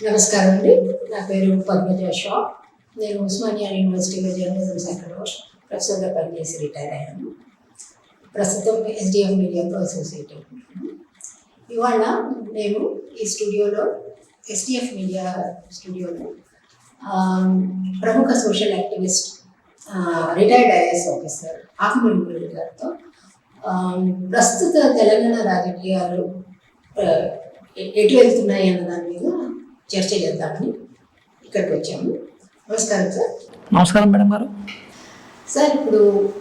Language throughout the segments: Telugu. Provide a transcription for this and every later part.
నమస్కారం అండి. నా పేరు పద్మజ షా. నేను ఉస్మానియా యూనివర్సిటీలో జర్నలిజం శాఖలో ప్రొఫెసర్గా పనిచేసి రిటైర్ అయ్యాను. ప్రస్తుతం ఎస్డిఎఫ్ మీడియాతో అసోసియేట్ అవుతున్నాను. ఇవాళ నేను ఈ స్టూడియోలో ఎస్డిఎఫ్ మీడియా స్టూడియోలో ప్రముఖ social activist retired IAS officer Akumudi గారితో ప్రస్తుత తెలంగాణ రాజకీయాలు ఎటు వెళ్తున్నాయి అన్న దాని మీద చర్చ చేద్దామని ఇక్కడికి వచ్చాము. నమస్కారం సార్. నమస్కారం మేడం గారు. సార్, ఇప్పుడు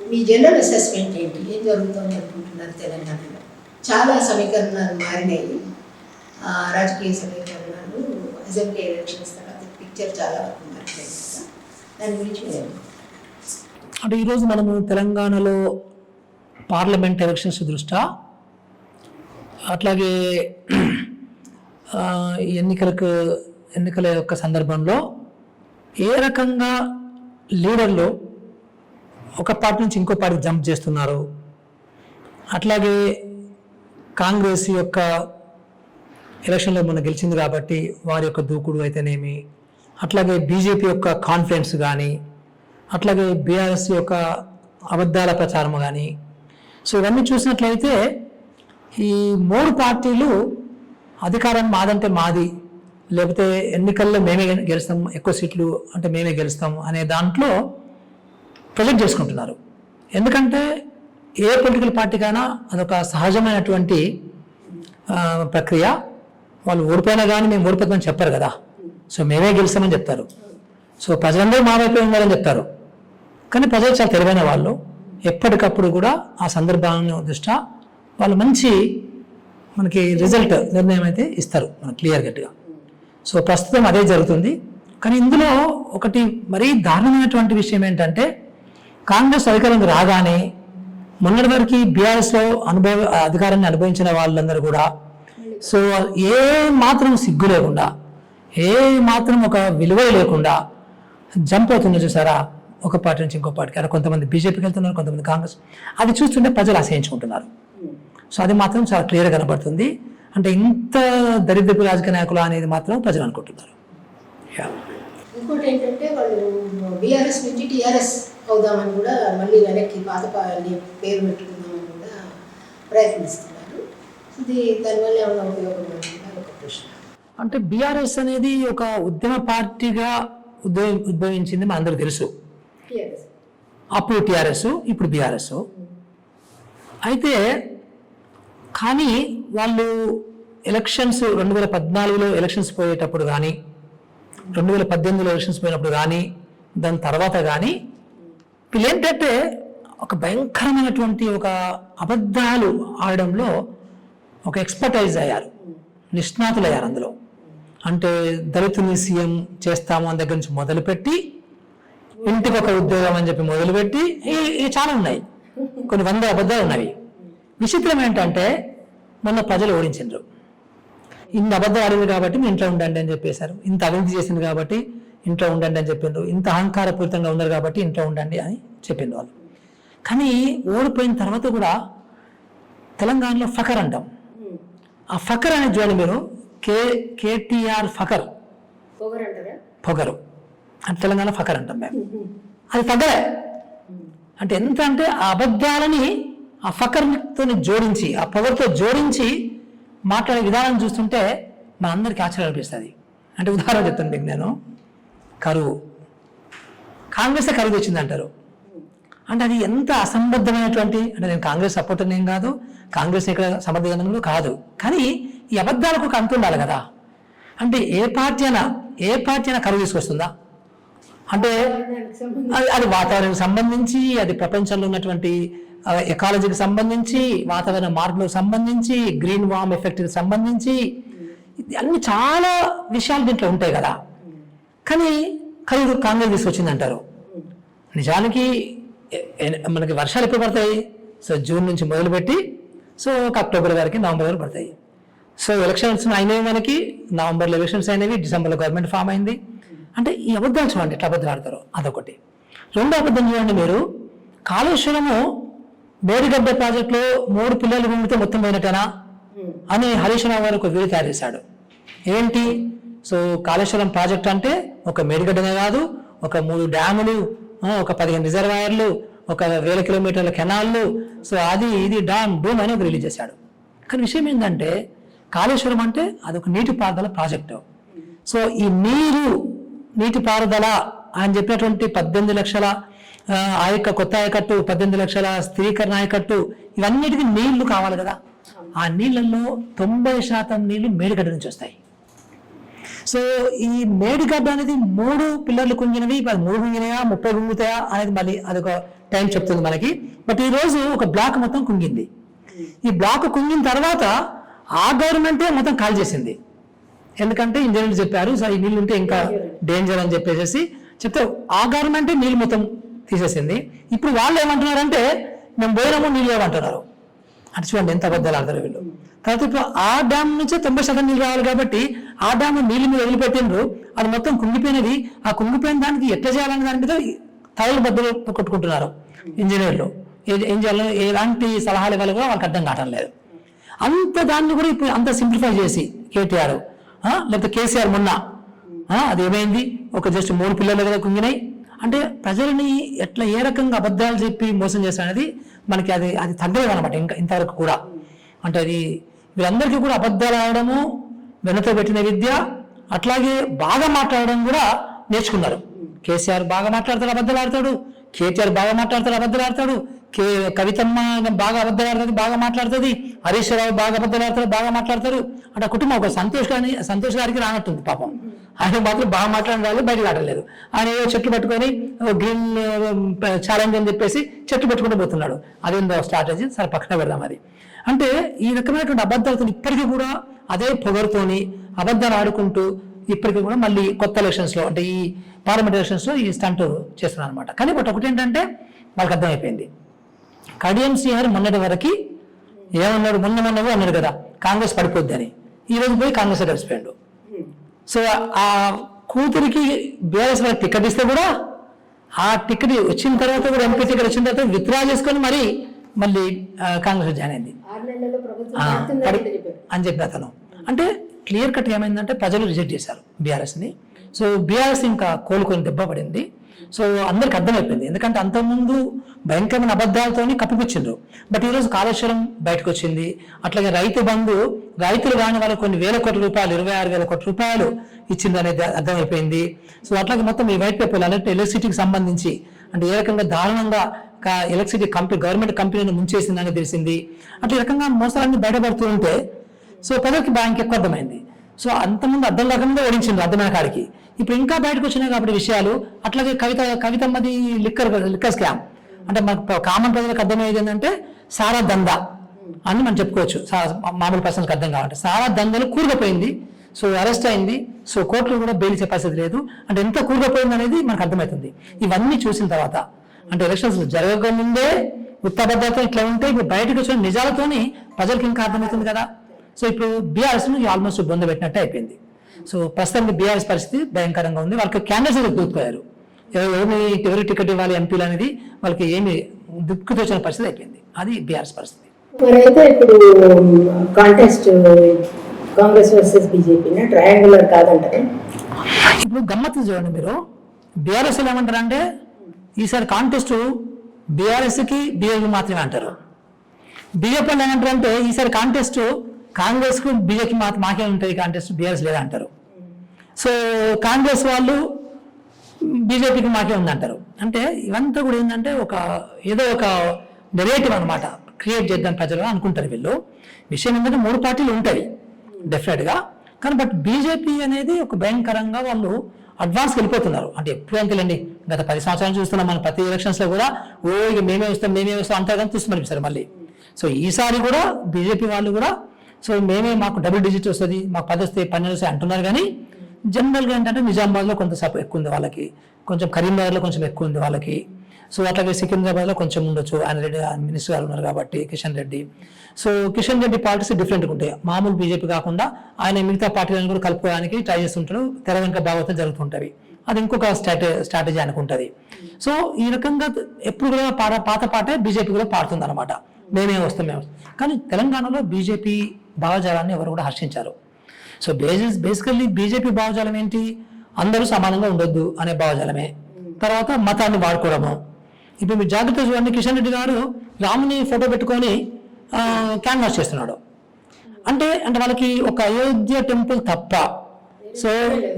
మీ జనరల్ అసెస్మెంట్ ఏంటి? ఏం జరుగుతుంది అనుకుంటున్నారు తెలంగాణలో? చాలా సమీకరణాలు మారినాయి, రాజకీయ సమీకరణాలు, అసెంబ్లీ ఎలక్షన్స్ తర్వాత పిక్చర్ చాలా వరకు మారిపోయింది కదా, దాని గురించి అంటే ఈరోజు మనము తెలంగాణలో పార్లమెంట్ ఎలక్షన్స్ దృష్ట్యా అట్లాగే ఎన్నికల యొక్క సందర్భంలో ఏ రకంగా లీడర్లు ఒక పార్టీ నుంచి ఇంకో పార్టీకి జంప్ చేస్తున్నారు, అట్లాగే కాంగ్రెస్ యొక్క ఎలక్షన్లో మొన్న గెలిచింది కాబట్టి వారి యొక్క దూకుడు అయితేనేమి, అట్లాగే బీజేపీ యొక్క కాన్ఫిడెన్స్ కానీ, అట్లాగే బీఆర్ఎస్ యొక్క అబద్ధాల ప్రచారం కానీ, సో ఇవన్నీ చూసినట్లయితే ఈ మూడు పార్టీలు అధికారం మాదంటే మాది, లేకపోతే ఎన్నికల్లో మేమే గెలుస్తాం, ఎక్కువ సీట్లు అంటే మేమే గెలుస్తాం అనే దాంట్లో ప్రొజెక్ట్ చేసుకుంటున్నారు. ఎందుకంటే ఏ పొలిటికల్ పార్టీకైనా అదొక సహజమైనటువంటి ప్రక్రియ. వాళ్ళు ఓడిపోయినా కానీ మేము ఓడిపోతామని చెప్పారు కదా, సో మేమే గెలుస్తామని చెప్తారు. సో ప్రజలందరూ మా వైపు ఉండాలని చెప్తారు. కానీ ప్రజలు చాలా తెలివైన వాళ్ళు, ఎప్పటికప్పుడు కూడా ఆ సందర్భాలను దృష్ట్యా వాళ్ళు మంచి మనకి రిజల్ట్ నిర్ణయం అయితే ఇస్తారు మనకు క్లియర్ కట్గా. సో ప్రస్తుతం అదే జరుగుతుంది. కానీ ఇందులో ఒకటి మరీ దారుణమైనటువంటి విషయం ఏంటంటే, కాంగ్రెస్ అధికారంలో రాగానే మొన్నటి వరకు బీఆర్ఎస్లో అధికారాన్ని అనుభవించిన వాళ్ళందరూ కూడా సో ఏ మాత్రం సిగ్గు లేకుండా, ఏ మాత్రం ఒక విలువ లేకుండా జంప్ అవుతుంది చూసారా, ఒక పార్టీ నుంచి ఇంకో పార్టీకి. అలా కొంతమంది బీజేపీకి వెళ్తున్నారు, కొంతమంది కాంగ్రెస్. అది చూస్తుంటే ప్రజలు అసహించుకుంటున్నారు. సో అది మాత్రం చాలా క్లియర్గా కనబడుతుంది. అంటే ఇంత దరిద్రపు రాజకీయ నాయకులు అనేది మాత్రం ప్రజలు అనుకుంటున్నారు. ఇంకోటి ఏంటంటే వాళ్ళు బీఆర్ఎస్ నుంచి టీఆర్ఎస్ అవుదామని కూడా మళ్ళీ వెనక్కి పాత పేరు పెట్టుకుందామని కూడా ప్రయత్నిస్తున్నారు. ఇది దానివల్ల ఏమైనా ఉపయోగం పడుతుందా ఒక ప్రశ్న. అంటే బీఆర్ఎస్ అనేది ఒక ఉద్యమ పార్టీగా ఉద్భవించింది మనందరికీ తెలుసు. అప్పుడు టీఆర్ఎస్, ఇప్పుడు బీఆర్ఎస్. అయితే కానీ వాళ్ళు ఎలక్షన్స్ 2014లో ఎలక్షన్స్ పోయేటప్పుడు కానీ, 2018లో ఎలక్షన్స్ పోయినప్పుడు కానీ, దాని తర్వాత కానీ వీళ్ళు ఏంటంటే ఒక భయంకరమైనటువంటి ఒక అబద్ధాలు ఆడడంలో ఒక ఎక్స్పర్టైజ్ అయ్యారు, నిష్ణాతులు అయ్యారు అందులో. అంటే దళితుని సీఎం చేస్తాము అని దగ్గర నుంచి మొదలుపెట్టి, ఇంటికి ఒక ఉద్యోగం అని చెప్పి మొదలుపెట్టి చాలా ఉన్నాయి, కొన్ని 100 అబద్ధాలు ఉన్నాయి. విచిత్రం ఏంటంటే మొన్న ప్రజలు ఓడించారు. ఇన్ని అబద్ధాలు ఆడింది కాబట్టి మీ ఇంట్లో ఉండండి అని చెప్పేశారు, ఇంత అవినీతి చేసింది కాబట్టి ఇంట్లో ఉండండి అని చెప్పిండ్రు, ఇంత అహంకారపూరితంగా ఉన్నారు కాబట్టి ఇంట్లో ఉండండి అని చెప్పిండ్రు వాళ్ళు. కానీ ఓడిపోయిన తర్వాత కూడా తెలంగాణలో ఫకర్ అంటాం. ఆ ఫకర్ అనేది చూడండి మీరు, కేటీఆర్ ఫకర్, పొగరు అంటే తెలంగాణ ఫకర్ అంటాం మేము. అది ఫకరే. అంటే ఎంత అంటే ఆ అబద్ధాలని ఆ ఫకర్తో జోడించి, ఆ పొగర్తో జోడించి మాట్లాడే విధానం చూస్తుంటే మనందరికీ ఆశ్చర్యం అనిపిస్తుంది. అంటే ఉదాహరణ చెప్తాను మీకు నేను. కరువు, కాంగ్రెస్ కరువు తెచ్చింది అంటారు. అంటే అది ఎంత అసంబద్ధమైనటువంటి, అంటే నేను కాంగ్రెస్ సపోర్టర్ ఏం కాదు, కాంగ్రెస్ ఇక్కడ సమర్థంగా కాదు, కానీ ఈ అబద్ధాలకు ఒక అంతు ఉండాలి కదా. అంటే ఏ పార్టీ అయినా కరువు తీసుకొస్తుందా? అంటే అది వాతావరణానికి సంబంధించి, అది ప్రపంచంలో ఉన్నటువంటి ఎకాలజీకి సంబంధించి, వాతావరణ మార్పులకు సంబంధించి, గ్రీన్ వార్మ్ ఎఫెక్ట్కి సంబంధించి అన్ని చాలా విషయాలు దీంట్లో ఉంటాయి కదా. కానీ కరువు కాంగ్రెస్ తీసుకొచ్చింది అంటారు. నిజానికి మనకి వర్షాలు ఎప్పుడు పడతాయి? సో జూన్ నుంచి మొదలుపెట్టి సో ఒక అక్టోబర్ వరకు, నవంబర్ వరకు పడతాయి. సో ఎలక్షన్స్ అయినవి మనకి నవంబర్లో ఎలక్షన్స్ అయినవి, డిసెంబర్లో గవర్నమెంట్ ఫామ్ అయింది. అంటే ఈ అబద్ధాలు చూడండి ఎట్లా అబద్ధాలు ఆడతారు, అదొకటి. రెండో అబద్ధం చూడండి మీరు, కాళేశ్వరము మేడిగడ్డ ప్రాజెక్టులో 3 పిల్లలు ఉండితే మొత్తం పోయినట్టేనా అని హరీష్ రావు గారు ఒక వీడియో తయారు చేశాడు. ఏంటి, సో కాళేశ్వరం ప్రాజెక్ట్ అంటే ఒక మేడిగడ్డనే కాదు, ఒక 3 డ్యాములు, ఒక 15 రిజర్వాయర్లు, ఒక 1000 కిలోమీటర్ల కెనాళ్ళు, సో అది ఇది డామ్ డూమ్ అని ఒక రిలీజ్ చేశాడు. కానీ విషయం ఏంటంటే కాళేశ్వరం అంటే అదొక నీటిపారుదల ప్రాజెక్టు. సో ఈ నీటిపారుదల అని చెప్పినటువంటి 18 లక్షల కొత్త ఆయకట్టు, 18 లక్షల స్థిరీకరణ ఆయకట్టు, ఇవన్నిటికీ నీళ్లు కావాలి కదా. ఆ నీళ్ళల్లో 90% నీళ్లు మేడిగడ్డ నుంచి వస్తాయి. సో ఈ మేడిగడ్డ అనేది 3 పిల్లర్లు కుంగినవి, 3 కుంగినాయా 30 కుంగుతాయా అనేది మళ్ళీ అదొక టైం చెప్తుంది మనకి. బట్ ఈ రోజు ఒక బ్లాక్ మొత్తం కుంగింది. ఈ బ్లాక్ కుంగిన తర్వాత ఆ గవర్నమెంటే మొత్తం కాల్ చేసింది. ఎందుకంటే ఇంజనీర్లు చెప్పారు సార్ ఈ నీళ్ళు ఉంటే ఇంకా డేంజర్ అని చెప్పేసి చెప్తే ఆ గవర్నమెంటే నీళ్ళు మొత్తం తీసేసింది. ఇప్పుడు వాళ్ళు ఏమంటున్నారంటే మేము పోయినాము నీళ్ళు లేవంటున్నారు. అంటే చూడండి ఎంత అబద్ధాలు ఆడతారు వీళ్ళు. తర్వాత ఇప్పుడు ఆ డ్యామ్ నుంచే 90% నీళ్ళు రావాలి కాబట్టి ఆ డ్యామ్ నీళ్ళు మీద వదిలిపెట్టిండ్రు, అది మొత్తం కుంగిపోయినది. ఆ కుంగిపోయిన దానికి ఎట్లా చేయాలని దాని మీద తలలు బద్దలు కొట్టుకుంటున్నారు ఇంజనీర్లు. ఏం చేయాలో ఎలాంటి సలహాలు ఇవ్వాలి కూడా వాళ్ళకి అర్థం కావటం లేదు. అంత దాన్ని కూడా ఇప్పుడు అంత సింప్లిఫై చేసి కేటీఆర్ లేకపోతే కేసీఆర్ మొన్న అది ఏమైంది, ఒక జస్ట్ 3 పిల్లలు కదా కుంగినాయి అంటే ప్రజలని ఎట్లా ఏ రకంగా అబద్ధాలు చెప్పి మోసం చేస్తారనేది మనకి అది తగ్గలేదు అనమాట ఇంతవరకు కూడా. అంటే అది వీళ్ళందరికీ కూడా అబద్ధాలు ఆడడము, వెనతో పెట్టిన విద్య, అట్లాగే బాగా మాట్లాడడం కూడా నేర్చుకున్నారు. కేసీఆర్ బాగా మాట్లాడతాడు, అబద్ధాలు ఆడతాడు. కేటీఆర్ బాగా మాట్లాడతాడు, అబద్ధాలు ఆడతాడు. కవితమ్మ బాగా అబద్ధాలు ఆడుతుంది, బాగా మాట్లాడుతుంది. హరీష్ రావు బాగా అబద్ధాలు ఆడతాడు, బాగా మాట్లాడతారు. అంటే ఆ కుటుంబం ఒక సంతోష్ గారికి రానట్టుంది పాపం. ఆయన మాత్రం బాగా మాట్లాడిన వాళ్ళు బయటకు ఆడలేదు. ఆయన ఏదో చెట్లు పట్టుకొని గ్రీన్ ఛాలెంజ్ అని చెప్పేసి చెట్లు పెట్టుకుంటూ పోతున్నాడు. అదేందో స్ట్రాటజీ, సరే పక్కన పెడదాం అది. అంటే ఈ రకమైనటువంటి అబద్ధాలతో ఇప్పటికీ కూడా అదే పొగరుతోని అబద్ధాలు ఆడుకుంటూ ఇప్పటికీ కూడా మళ్ళీ కొత్త ఎలక్షన్స్లో అంటే ఈ పార్లమెంట్ ఎలక్షన్స్లో ఈ స్టంట్ చేస్తున్నారు అనమాట. కానీ బట్ ఒకటి ఏంటంటే వాళ్ళకి అర్థమైపోయింది. కడియం శ్రీహరి మొన్నటి వరకు ఏమన్నాడు, మొన్న అన్నాడు కదా కాంగ్రెస్ పడిపోద్ది అని. ఈ రోజు పోయి కాంగ్రెస్ కలిసిపోయాడు. సో ఆ కూతురికి బీఆర్ఎస్ వాళ్ళకి టికెట్ ఇస్తే కూడా ఆ టికెట్ వచ్చిన తర్వాత కూడా ఎంపీ టికెట్ వచ్చిన తర్వాత విత్డ్రా చేసుకొని మళ్ళీ కాంగ్రెస్ జాయిన్ అయింది అని చెప్పి అతను. అంటే క్లియర్ కట్ ఏమైందంటే ప్రజలు రిజెక్ట్ చేశారు బీఆర్ఎస్ని. సో బీఆర్ఎస్ ఇంకా కోలుకొని దెబ్బ పడింది. సో అందరికి అర్థమైపోయింది. ఎందుకంటే అంతకుముందు భయంకరమైన అబద్ధాలతోని కప్పిపుచ్చిండ్రు. బట్ ఈరోజు కాళేశ్వరం బయటకు వచ్చింది. అట్లాగే రైతు బంధు, రైతులు కాని వాళ్ళకి కొన్ని 1000 కోట్ల రూపాయలు, 26,000 కోట్ల రూపాయలు ఇచ్చింది అనేది అర్థమైపోయింది. సో అట్లాగే మొత్తం ఈ వైట్ పేపర్లు అంటే ఎలక్ట్రిసిటీకి సంబంధించి అంటే ఏ రకంగా దారుణంగా ఎలక్ట్రిసిటీ గవర్నమెంట్ కంపెనీని ముంచేసిందని తెలిసింది. అట్లా ఈ రకంగా మోసాలన్నీ బయటపడుతూ ఉంటే సో ప్రజలకి బ్యాంక్ ఎక్కువ అర్థమైంది. సో అంతకుముందు అర్థం లేకుండా ఓడించింది అర్థమైన కాడికి. ఇప్పుడు ఇంకా బయటకు వచ్చినాయి కాబట్టి విషయాలు. అట్లాగే కవితమ్మది లిక్కర్ స్కామ్ అంటే మనకు కామన్ ప్రజలకు అర్థమయ్యేది ఏంటంటే సారా దందా అని మనం చెప్పుకోవచ్చు. మామూలు పర్సన్కి అర్థం కావాలంటే సారా దందాలు కూరుకుపోయింది. సో అరెస్ట్ అయింది. సో కోర్టులో కూడా బెయిల్ ఇచ్చే పరిస్థితి లేదు. అంటే ఎంత కూరుకుపోయింది అనేది మనకు అర్థమవుతుంది. ఇవన్నీ చూసిన తర్వాత అంటే ఎలక్షన్స్ జరగకముందే ఉత్తబద్ధత ఇట్లా ఉంటే ఇప్పుడు బయటకు వచ్చిన నిజాలతోని ప్రజలకు ఇంకా అర్థమవుతుంది కదా. సో ఇప్పుడు బీఆర్ఎస్ ఆల్మోస్ట్ బొంద పెట్టినట్టే అయిపోయింది. సో ప్రస్తుతానికి బీఆర్ఎస్ పరిస్థితి భయంకరంగా ఉంది. వాళ్ళకి క్యాండిడేట్స్ దూకుపోయారు. ఎవరి టికెట్ ఇవ్వాలి ఎంపీలు అనేది వాళ్ళకి ఏమి దిక్కు తోచిన పరిస్థితి అయిపోయింది. అది బీఆర్ఎస్ పరిస్థితి. మరైతే ఇప్పుడు contest Congress versus BJP triangular కాదంటారు. ఇప్పుడు గమ్మత్తు చూడండి మీరు. బీఆర్ఎస్ ఏమంటారంటే ఈసారి కాంటెస్ట్ బీఆర్ఎస్కి బీజేపీ మాత్రమే అంటారు. బీజేపీ వాళ్ళు ఏమంటారంటే ఈసారి కాంటెస్ట్ కాంగ్రెస్కు బీజేపీ మాకే ఉంటుంది కాంటెస్ట్, బీఆర్ఎస్ లేదా అంటారు. సో కాంగ్రెస్ వాళ్ళు బీజేపీకి మాకే ఉందంటారు. అంటే ఇవంతా కూడా ఏంటంటే ఏదో ఒక నెరేటివ్ అనమాట క్రియేట్ చేద్దాం ప్రజలు అనుకుంటారు వీళ్ళు. విషయం ఏంటంటే 3 పార్టీలు ఉంటాయి డెఫినెట్గా. కానీ బట్ బీజేపీ అనేది ఒక భయంకరంగా వాళ్ళు అడ్వాన్స్కి వెళ్ళిపోతున్నారు. అంటే ఎప్పుడు అంతేలేండి, గత 10 సంవత్సరాలు చూస్తున్నాం మనం ప్రతి ఎలక్షన్స్లో కూడా ఇక మేమే వస్తాం అంతా కానీ చూస్తున్నాం మళ్ళీ. సో ఈసారి కూడా బీజేపీ వాళ్ళు కూడా సో మాకు డబుల్ డిజిట్ వస్తుంది, మాకు 10 వస్తాయి 12 వస్తాయి అంటున్నారు. కానీ జనరల్గా ఏంటంటే నిజామాబాద్లో కొంత ఎక్కువ ఉంది వాళ్ళకి, కొంచెం కరీంనగర్లో కొంచెం ఎక్కువ ఉంది వాళ్ళకి. సో అట్లాగే సికింద్రాబాద్లో కొంచెం ఉండొచ్చు. ఆయన రెడ్డి మినిస్టర్ గారు ఉన్నారు కాబట్టి కిషన్ రెడ్డి. సో కిషన్ రెడ్డి పార్టీస్ డిఫరెంట్గా ఉంటాయి. మామూలు బీజేపీ కాకుండా ఆయన మిగతా పార్టీలను కూడా కలుపుకోవడానికి ట్రై చేస్తుంటారు. తెర వెనుక భాగవతం జరుగుతుంటవి. అది ఇంకొక స్ట్రాటజీ అనుకుంటుంది. సో ఈ రకంగా ఎప్పుడు కూడా పాత పాటే బీజేపీ కూడా పాడుతుంది అనమాట. మేమే వస్తాం. కానీ తెలంగాణలో బీజేపీ భావజాలాన్ని ఎవరు కూడా హర్షించారు. సో బేసికల్లీ బీజేపీ భావజాలం ఏంటి, అందరూ సమానంగా ఉండొద్దు అనే భావజాలమే. తర్వాత మతాన్ని వాడుకోవడము. ఇప్పుడు మీరు జాగ్రత్త చూడండి, కిషన్ రెడ్డి గారు రాముని ఫోటో పెట్టుకొని క్యాన్వాస్ చేస్తున్నాడు. అంటే వాళ్ళకి ఒక అయోధ్య టెంపుల్ తప్ప సో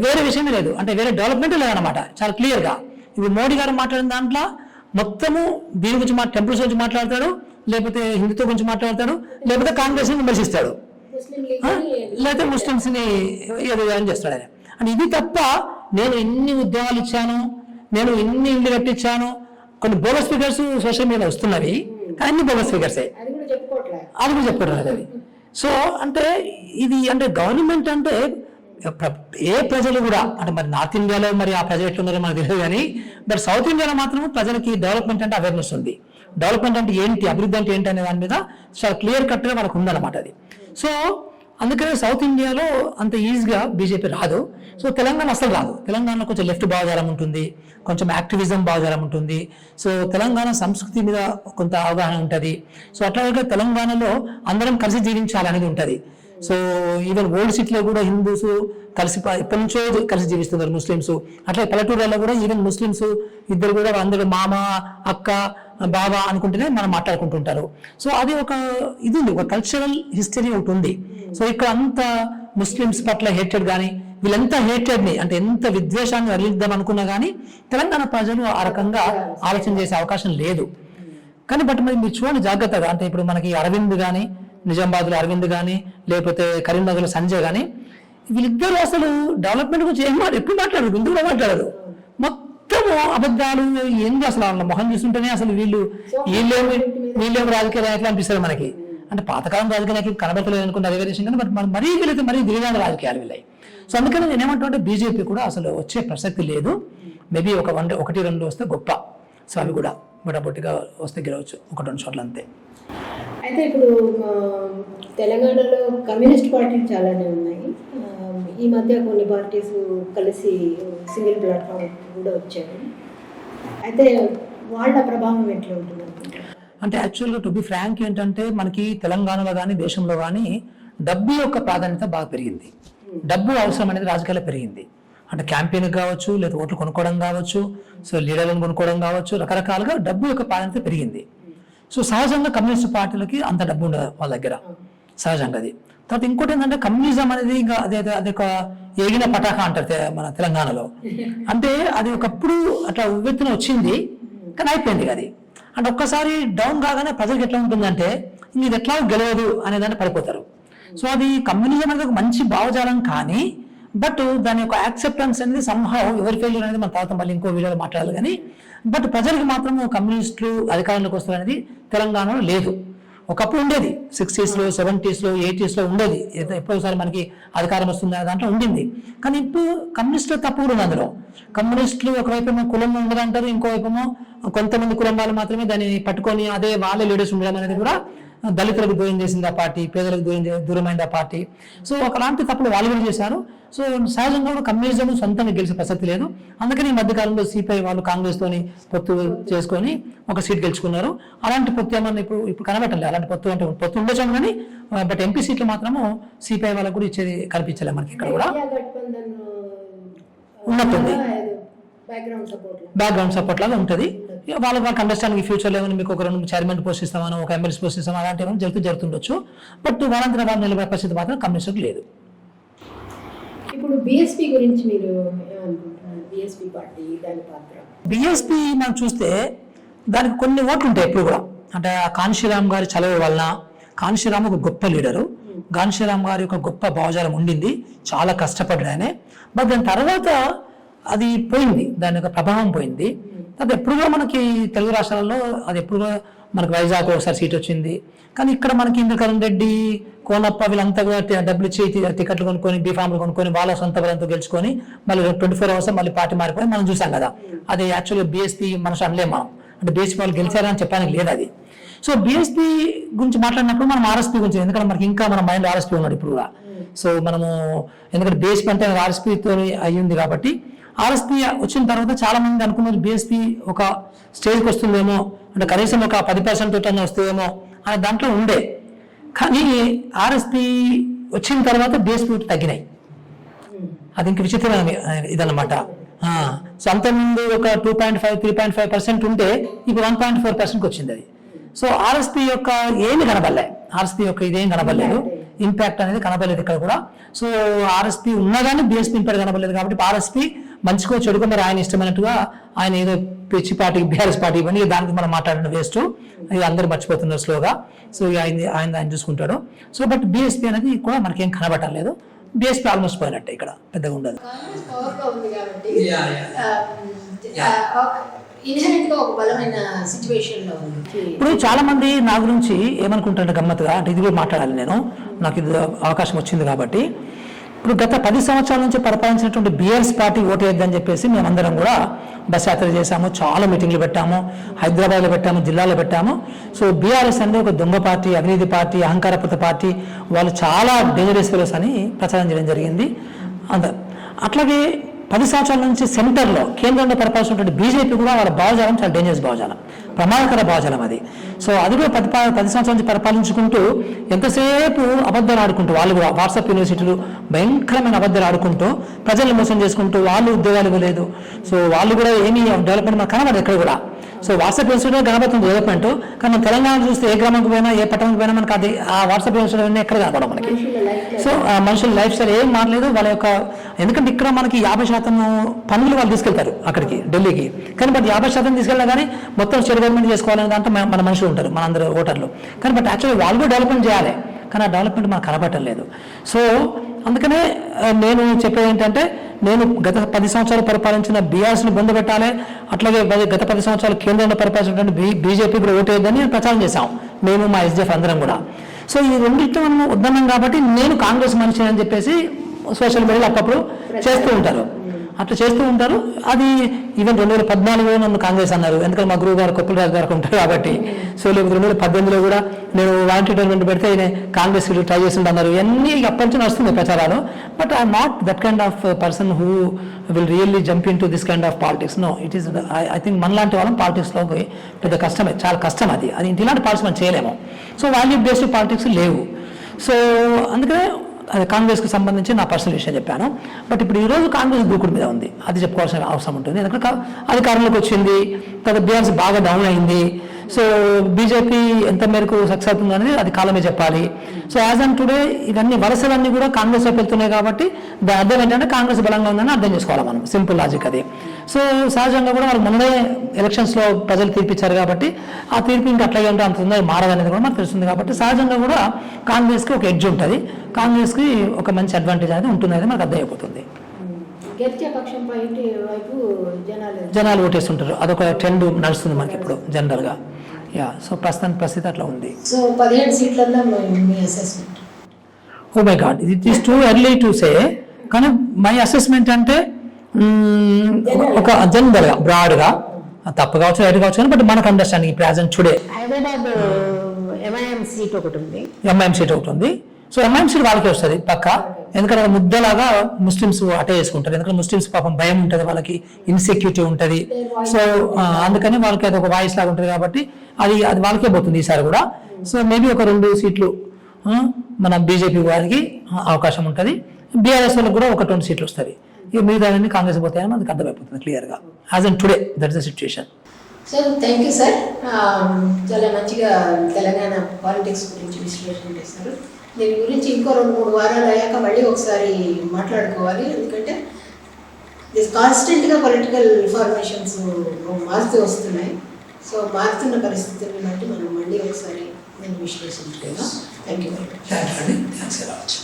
వేరే విషయమే లేదు, అంటే వేరే డెవలప్మెంట్ లేదనమాట చాలా క్లియర్గా. ఇప్పుడు మోడీ గారు మాట్లాడిన దాంట్లో మొత్తము దీని గురించి టెంపుల్స్ గురించి మాట్లాడతాడు, లేకపోతే హిందుత్వం గురించి మాట్లాడతాడు, లేకపోతే కాంగ్రెస్ని విమర్శిస్తాడు, లేకపోతే ముస్లిమ్స్ని ఏదో చేస్తాడు ఆయన. అంటే ఇది తప్ప నేను ఎన్ని ఉద్యోగాలు ఇచ్చాను, నేను ఎన్ని ఇల్లు కట్టించాను, కొన్ని బోగస్ ఫిగర్స్ సోషల్ మీడియా వస్తున్నవి, కానీ అన్ని బోగస్ ఫిగర్సే, అది కూడా చెప్పుకోవట్లేదు అది. సో అంటే ఇది అంటే గవర్నమెంట్ అంటే ఏ ప్రజలు కూడా అంటే మరి నార్త్ ఇండియాలో మరి ఆ ప్రజలు ఎట్లున్నారో మనకు తెలియదు, కానీ బట్ సౌత్ ఇండియాలో మాత్రం ప్రజలకి డెవలప్మెంట్ అంటే అవేర్నెస్ ఉంది. డెవలప్మెంట్ అంటే ఏంటి, అభివృద్ధి అంటే ఏంటి అనే దాని మీద చాలా క్లియర్ కట్గా మనకు ఉందన్నమాట అది. సో అందుకనే సౌత్ ఇండియాలో అంత ఈజీగా బీజేపీ రాదు. సో తెలంగాణ అసలు రాదు. తెలంగాణలో కొంచెం లెఫ్ట్ భావజాలం ఉంటుంది, కొంచెం యాక్టివిజం భావజాలం ఉంటుంది. సో తెలంగాణ సంస్కృతి మీద కొంత అవగాహన ఉంటుంది. సో అట్లాగే తెలంగాణలో అందరం కలిసి జీవించాలనేది ఉంటుంది. సో ఈవెన్ ఓల్డ్ సిటీలో కూడా హిందూస్ కలిసి ఎప్పటి నుంచో కలిసి జీవిస్తున్నారు, ముస్లిమ్స్. అట్లా పల్లెటూరులలో కూడా ఈవెన్ ముస్లిమ్స్ ఇద్దరు కూడా అందరూ మామ అక్క బాబా అనుకుంటేనే మనం మాట్లాడుకుంటుంటారు. సో అది ఒక ఇది ఉంది, ఒక కల్చరల్ హిస్టరీ ఒకటి ఉంది. సో ఇక్కడ అంత ముస్లిమ్స్ పట్ల హేటెడ్ కానీ వీళ్ళంతా హేటెడ్ని అంటే ఎంత విద్వేషాన్ని వదిలిద్దాం అనుకున్నా కానీ తెలంగాణ ప్రజలు ఆ రకంగా ఆలోచన చేసే అవకాశం లేదు. కానీ బట్ మరి మీరు చూడండి జాగ్రత్తగా, అంటే ఇప్పుడు మనకి అరవింద్ కానీ నిజామాబాద్లో అరవింద్ కానీ లేకపోతే కరీంనగర్లో సంజయ్ కానీ వీళ్ళిద్దరూ అసలు డెవలప్మెంట్ గురించి ఎప్పుడు మాట్లాడరు, ఎందుకు కూడా మాట్లాడరు. మొత్తం అబద్ధాలు ఏంది అసలు వాళ్ళ మొహం చూస్తుంటేనే అసలు వీళ్ళేమి రాజకీయ నాయకులు అనిపిస్తారు మనకి. అంటే పాతకాలం రాజకీయ నాయకులు కనబడతలేదు అనుకున్న అదే విషయం, కానీ బట్ మరీ వీళ్ళైతే మరీ దిగజాన రాజకీయాలు వీళ్ళవి. సో అందుకని నేను ఏమంటానంటే బీజేపీ కూడా అసలు వచ్చే ప్రసక్తి లేదు. మేబీ ఒకటి రెండు వస్తే గొప్ప. సో అవి కూడా బొట్టబొట్టిగా వస్తే గెలవచ్చు, 1-2 చోట్ల అంతే. అయితే ఇప్పుడు తెలంగాణలో కమ్యూనిస్ట్ పార్టీలు చాలానే ఉన్నాయి. ఈ మధ్య కొన్ని పార్టీస్ కలిసి సింగిల్ ప్లాట్ఫామ్ కూడా వచ్చారు. అయితే వాళ్ళ ప్రభావం ఎట్లా ఉంటుంది అంటే యాక్చువల్గా టు బి ఫ్రాంక్ ఏంటంటే మనకి తెలంగాణలో కానీ దేశంలో కానీ డబ్బు యొక్క ప్రాధాన్యత బాగా పెరిగింది. డబ్బు అవసరం అనేది రాజకీయాల్లో పెరిగింది. అంటే క్యాంపెయిన్ కావచ్చు, లేదా ఓట్లు కొనుక్కోవడం కావచ్చు, సో లీడర్లను కొనుక్కోవడం కావచ్చు, రకరకాలుగా డబ్బు యొక్క ప్రాధాన్యత పెరిగింది. సో సహజంగా కమ్యూనిస్ట్ పార్టీలకి అంత డబ్బు ఉండదు వాళ్ళ దగ్గర, సహజంగా అది. తర్వాత ఇంకోటి ఏంటంటే కమ్యూనిజం అనేది ఇంకా అది ఒక ఏగిన పటాక అంటారు మన తెలంగాణలో. అంటే అది ఒకప్పుడు అట్లా ఉవ్వెత్తున వచ్చింది, కానీ అయిపోయింది అది. అంటే ఒక్కసారి డౌన్ కాగానే ప్రజలకు ఎట్లా ఉంటుందంటే ఇది ఎట్లా గెలవదు అనే దాన్ని పడిపోతారు. సో అది కమ్యూనిజం అనేది ఒక మంచి భావజాలం, కానీ బట్ దాని యొక్క యాక్సెప్టెన్స్ అనేది సంహవ్ ఎవరి ఫెయిల్యూర్ అనేది మన తర్వాత మళ్ళీ ఇంకో వీడియోలో మాట్లాడాలి. కానీ బట్ ప్రజలకు మాత్రం కమ్యూనిస్టులు అధికారంలోకి వస్తారనేది తెలంగాణలో లేదు. ఒకప్పుడు ఉండేది, 60s, 70s, 80s ఉండేది, ఎప్పుడోసారి మనకి అధికారం వస్తుంది అనే దాంట్లో ఉండింది. కానీ ఇప్పుడు కమ్యూనిస్టులు తప్పు కూడా ఉంది అందులో. కమ్యూనిస్టులు ఒకవైపు కులం ఉండదంటారు, ఇంకోవైపు కొంతమంది కులం వాళ్ళు మాత్రమే దాన్ని పట్టుకొని అదే వాళ్ళే లీడర్స్ ఉండడం అనేది కూడా దళితులకు దూరం చేసింది ఆ పార్టీ, పేదలకు దూరమైంది ఆ పార్టీ. సో ఒకలాంటి తప్పులు వాళ్ళు కూడా చేశారు. సో సహజంగా కూడా కమ్యూనిజం సొంతంగా గెలిచే ప్రసక్తి లేదు. అందుకని ఈ మధ్యకాలంలో సిపిఐ వాళ్ళు కాంగ్రెస్తోని పొత్తు చేసుకొని ఒక సీట్ గెలుచుకున్నారు. అలాంటి పొత్తు ఏమన్నా ఇప్పుడు కనబట్టలేదు. అలాంటి పొత్తు ఉండొచ్చు, కానీ బట్ ఎంపీ సీట్లు మాత్రము సిపిఐ వాళ్ళకు కూడా ఇచ్చేది కనిపించలేదు మనకి. ఇక్కడ కూడా ఉన్నట్టుంది, బ్యాక్గ్రౌండ్ సపోర్ట్ లాగా ఉంటుంది. వాళ్ళకి అండర్స్టాండింగ్ ఫ్యూచర్లో ఏమైనా మీకు ఒక 2 చైర్మన్ పోస్ట్ ఇస్తామని, ఒక ఎమ్మెల్సీ పోస్ట్ ఇస్తామని అలాంటి ఏమైనా జరుగుతుండొచ్చు. బట్ వాళ్ళంతా వాళ్ళు నిలబడే పరిస్థితి మాత్రం కమ్యూనిస్టులకు లేదు. ఇప్పుడు బీఎస్పీ గురించి మీరు ఏమనుకుంటున్నారు? బీఎస్పీ పార్టీ దాని పాత్ర, బీఎస్పీ మనం చూస్తే దానికి కొన్ని ఓట్లు ఉంటాయి ఎప్పుడు కూడా. అంటే కాన్షీరామ్ గారి చలవ వలన, కాన్షీరామ్ ఒక గొప్ప లీడరు, కాన్షీరామ్ గారి యొక్క గొప్ప భావజాలం ఉండింది, చాలా కష్టపడ్డాడు ఆయనే. బట్ దాని తర్వాత అది పోయింది, దాని యొక్క ప్రభావం పోయింది. అది ఎప్పుడుగా మనకి తెలుగు రాష్ట్రాలలో అది ఎప్పుడుగా మనకి వైజాగ్ ఒకసారి సీట్ వచ్చింది. కానీ ఇక్కడ మనకి ఇంద్రకరణ్ రెడ్డి, కోనప్ప వీళ్ళంతా కూడా డబ్బులు ఇచ్చి టికెట్లు కొనుక్కొని బీఫామ్లు కొనుక్కొని వాళ్ళ సొంత బలంతో గెలుచుకొని మళ్ళీ 24 hours మళ్ళీ పార్టీ మారిపోయి మనం చూసాం కదా. అది యాక్చువల్గా బీఎస్పీ మనసు అనలేం మనం, అంటే బీఎస్పీ వాళ్ళు గెలిచారని చెప్పడానికి లేదు అది. సో బీఎస్పీ గురించి మాట్లాడినప్పుడు మనం ఆర్ఎస్పీ గురించి, ఎందుకంటే మనకి ఇంకా మన మైండ్ ఆర్ఎస్పీ ఉన్నాడు ఇప్పుడు కూడా. సో మనము ఎందుకంటే బీఎస్పీ అంటే ఆర్ఎస్పీతో అయ్యింది కాబట్టి, ఆర్ఎస్పీ వచ్చిన తర్వాత చాలా మంది అనుకున్నారు బీఎస్పీ ఒక స్టేజ్కి వస్తుందేమో, అంటే కనీసం ఒక 10% వస్తుందేమో అనే దాంట్లో ఉండే. కానీ ఆర్ఎస్పీ వచ్చిన తర్వాత బీఎస్పీ తగ్గినాయి. అది ఇంక విచిత్రమైన ఇదన్నమాట. సో అంతకుముందు ఒక 2.5, 3.5% ఉంటే ఇప్పుడు 1.4%కి వచ్చింది అది. సో ఆర్ఎస్పీ యొక్క ఏమి కనబడలే, ఆర్ఎస్పీ యొక్క ఇదేం కనబడలేదు, ఇంపాక్ట్ అనేది కనబడలేదు ఇక్కడ కూడా. సో ఆర్ఎస్పీ ఉన్నా కానీ బీఎస్పీ ఇంపాక్ట్ కనబడలేదు కాబట్టి ఆర్ఎస్పీ మంచిగా చెడుకో మరి ఆయన ఇష్టమైనట్టుగా ఆయన ఏదో పిచ్చి పార్టీ బీఆర్ఎస్ పార్టీ ఇవన్నీ దానికి మనం మాట్లాడిన వేస్ట్, ఇది అందరూ మర్చిపోతున్నారు స్లోగా. సో ఆయన చూసుకుంటాడు. సో బట్ బీఎస్పీ అనేది కూడా మనకేం కనబడలేదు. బీఎస్పీ ఆల్మోస్ట్ పోయినట్టే, ఇక్కడ పెద్దగా ఉండదు. కాంగ్రెస్ పవర్లో ఉంది కాబట్టి ఇన్హెరెంట్ గా ఒక బలమైన సిచ్యువేషన్ లో ఉంది. ఇప్పుడు చాలా మంది నా గురించి ఏమనుకుంటారంటే గమ్మత్తుగా, అంటే ఇది కూడా మాట్లాడాలి నేను, నాకు ఇది అవకాశం వచ్చింది కాబట్టి. ఇప్పుడు గత 10 సంవత్సరాల నుంచి పరిపాలించినటువంటి బీఆర్ఎస్ పార్టీ ఓటేద్దని చెప్పేసి మేమందరం కూడా బస్ యాత్ర చేశాము, చాలా మీటింగ్లు పెట్టాము, హైదరాబాద్లో పెట్టాము, జిల్లాలో పెట్టాము. సో బీఆర్ఎస్ అంటే ఒక దొంగ పార్టీ, అవినీతి పార్టీ, అహంకారపూరిత పార్టీ, వాళ్ళు చాలా డేంజరస్ ఫెలోస్ అని ప్రచారం చేయడం జరిగింది అందరు. అట్లాగే 10 సంవత్సరాల నుంచి సెంటర్లో కేంద్రంలో పరిపాలిస్తున్నటువంటి బీజేపీ కూడా వాళ్ళ భావజాలం చాలా డేంజరస్ భావజాలం, ప్రమాదకర భావజాలం అది. సో అది కూడా 10 సంవత్సరాల నుంచి పరిపాలించుకుంటూ ఎంతసేపు అబద్ధాలు ఆడుకుంటూ, వాళ్ళు కూడా వాట్సాప్ యూనివర్సిటీలు భయంకరమైన అబద్ధాలు ఆడుకుంటూ ప్రజల్ని మోసం చేసుకుంటూ, వాళ్ళు ఉద్యోగాలు ఇవ్వలేదు. సో వాళ్ళు కూడా ఏమీ డెవలప్మెంట్ మనకు కనబడదు ఎక్కడ కూడా. సో వాట్సాప్ యూనివర్సిటీ కనబడుతుంది డెవలప్మెంట్, కానీ మనం తెలంగాణ చూస్తే ఏ గ్రామంకి పోయినా ఏ పట్టణంకి పోయినా మనకు అది ఆ వాట్సాప్ యూనివర్సిటీ ఎక్కడ కనపడదు మనకి. సో ఆ మనుషుల లైఫ్ స్టైల్ ఏం మారలేదు వాళ్ళ యొక్క. ఎందుకంటే ఇక్కడ మనకి 50% పనులు వాళ్ళు తీసుకెళ్తారు అక్కడికి ఢిల్లీకి, కానీ బట్ 50% తీసుకెళ్ళినా కానీ మొత్తం స్టేట్ గవర్నమెంట్ చేసుకోవాలనే దాంట్లో మన మనుషులు ఉంటారు, మన అందరూ ఓటర్లు. కానీ బట్ యాక్చువల్లీ వాళ్ళు కూడా డెవలప్మెంట్ చేయాలి, కానీ ఆ డెవలప్మెంట్ మనకు కనబడటం లేదు. సో అందుకనే నేను చెప్పేది ఏంటంటే, నేను గత 10 సంవత్సరాలు పరిపాలించిన బీఆర్ఎస్ని బంద్ పెట్టాలి, అట్లాగే గత 10 సంవత్సరాలు కేంద్రంలో పరిపాలించినటువంటి బీజేపీ కూడా ఓటేద్దని ప్రచారం చేశాం మేము, మా ఎస్డిఎఫ్ అందరం కూడా. సో ఈ రెండింటిలో మనం వద్దన్నాం కాబట్టి నేను కాంగ్రెస్ మనిషి అని చెప్పేసి సోషల్ మీడియాలో అప్పుడప్పుడు చేస్తూ ఉంటారు, అట్లా చేస్తూ ఉంటారు. అది ఈవెన్ 2014లో నన్ను కాంగ్రెస్ అన్నారు, ఎందుకంటే మా గురువు గారు కొప్పులరాజు గారు ఉంటారు కాబట్టి. సో లేకపోతే 2018లో కూడా నేను వాలంటీర్ టోర్నమెంట్ పెడితే కాంగ్రెస్ ట్రై చేస్తుంటున్నారు. ఇవన్నీ అప్పటి నుంచి వస్తుంది ప్రచారాలు. But I'm not that kind of person who will really jump into this kind of politics. No, it is I think మనలాంటి వాళ్ళం పాలిటిక్స్లోకి పెద్ద కష్టమే, చాలా కష్టం అది ఇలాంటి పాలిటిక్స్ మనం చేయలేము. సో వాల్యూ బేస్డ్ పాలిటిక్స్ లేవు. సో అందుకనే అది కాంగ్రెస్కి సంబంధించి నా పర్సనల్ విషయం చెప్పాను. బట్ ఇప్పుడు ఈరోజు కాంగ్రెస్ దూకుడు మీద ఉంది, అది చెప్పుకోవాల్సిన అవసరం ఉంటుంది. ఎందుకంటే అధికారంలోకి వచ్చింది, తర్వాత బీఆర్ఎస్ బాగా డౌన్ అయింది. సో బీజేపీ ఎంత మేరకు సక్సెస్ అవుతుంది అనేది అది కాలమే చెప్పాలి. సో యాజ్ అండ్ టుడే ఇవన్నీ వలసలన్నీ కూడా కాంగ్రెస్ వైపు వెళ్తున్నాయి కాబట్టి దాని అర్థం ఏంటంటే కాంగ్రెస్ బలంగా ఉందని అర్థం చేసుకోవాలి మనం, సింపుల్ లాజిక్ అది. సో సహజంగా కూడా వాళ్ళు మొన్ననే ఎలక్షన్స్లో ప్రజలు తీర్పిచ్చారు కాబట్టి ఆ తీర్పు ఇంకా అట్లాగే ఉంటే అంత తొందరగా మారదనేది కూడా మనకు తెలుస్తుంది. కాబట్టి సహజంగా కూడా కాంగ్రెస్కి ఒక ఎడ్జ్ ఉంటుంది, కాంగ్రెస్కి ఒక మంచి అడ్వాంటేజ్ అనేది ఉంటుంది అనేది మనకు అర్థమైపోతుంది. జనాలు ఓటేస్తుంటారు, అదొక ట్రెండ్ నడుస్తుంది మనకి ఇప్పుడు జనరల్గా. యా, సో పరిస్థితి అట్లా ఉంది. సో 17 సీట్లలో మీ assessment? Oh my god, it is too early to say, కానీ మై అసెస్మెంట్ అంటే ఒక జనరల్గా బ్రాడ్గా తప్పు కావచ్చు రైట్ కావచ్చు, కానీ బట్ మనకు understanding present today Hyderabad MIM seat ఒకటి ఉంది. సో ఎంఐఎం సీట్ వాళ్ళకే వస్తుంది పక్క, ఎందుకంటే ముద్దలాగా ముస్లిమ్స్ అటే చేసుకుంటారు. ఎందుకంటే ముస్లిమ్స్ పాపం భయం ఉంటుంది, వాళ్ళకి ఇన్సెక్యూరిటీ ఉంటుంది. సో అందుకని వాళ్ళకి అది ఒక వాయిస్ లాగా ఉంటుంది కాబట్టి అది వాళ్ళకే పోతుంది ఈసారి కూడా. సో మేబీ ఒక 2 సీట్లు మన బీజేపీ వారికి అవకాశం ఉంటుంది, బీఆర్ఎస్ వాళ్ళకి కూడా ఒక 20 సీట్లు వస్తుంది. ఇక మిగతావన్నీ కాంగ్రెస్ పోతాయని మనకు అర్థమైపోతుంది క్లియర్గా as and today. That is the situation. So thank you sir, చాలా మంచిగా తెలంగాణ పాలిటిక్స్ గురించి విశ్లేషణ చేశారు. దీని గురించి ఇంకో 2-3 వారాలు అయ్యాక మళ్ళీ ఒకసారి మాట్లాడుకోవాలి, ఎందుకంటే కాన్స్టెంట్గా పొలిటికల్ ఫార్మేషన్స్ మారుతూ వస్తున్నాయి. సో మారుతున్న పరిస్థితులను బట్టి మనం మళ్ళీ ఒకసారి నేను విశ్లేషించుకుందాం. Thank you very much.